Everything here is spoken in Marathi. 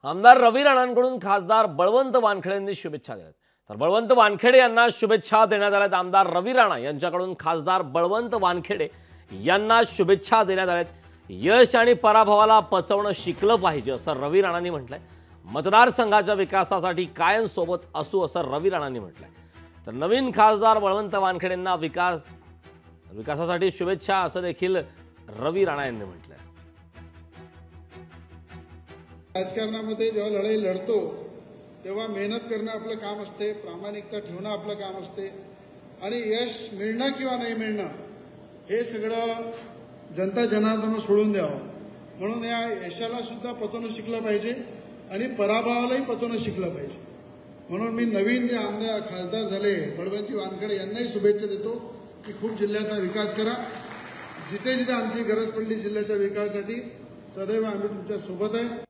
आमदार रवी राणांकडून खासदार बळवंत वानखेडेंनी शुभेच्छा दिल्यात। तर बळवंत वानखेडे यांना शुभेच्छा देण्यात आल्यात। आमदार रवी राणा यांच्याकडून खासदार बळवंत वानखेडे यांना शुभेच्छा देण्यात आल्यात। यश आणि पराभवाला पचवणं शिकलं पाहिजे असं रवी राणांनी म्हटलंय। मतदारसंघाच्या विकासासाठी कायम सोबत असू असं रवी राणांनी म्हटलंय। तर नवीन खासदार बळवंत वानखेडेंना विकासासाठी शुभेच्छा असं देखील रवी राणा यांनी म्हटलंय। राजकारणामध्ये जेव्हा लढाई लढतो तेव्हा मेहनत करणं आपलं काम असते, प्रामाणिकता ठेवणं आपलं काम असते आणि यश मिळणं किंवा नाही मिळणं हे सगळं जनता जनार्दन सोडून द्यावं। म्हणून या यशाला सुद्धा पचवणं शिकलं पाहिजे आणि पराभवालाही पचवणं शिकलं पाहिजे। म्हणून मी नवीन जे आमदार खासदार झाले बळवंत वानखेडे यांनाही शुभेच्छा देतो की खूप जिल्ह्याचा विकास करा। जिथे जिथे आमची गरज पडली जिल्ह्याच्या विकासासाठी सदैव आम्ही तुमच्या सोबत आहे।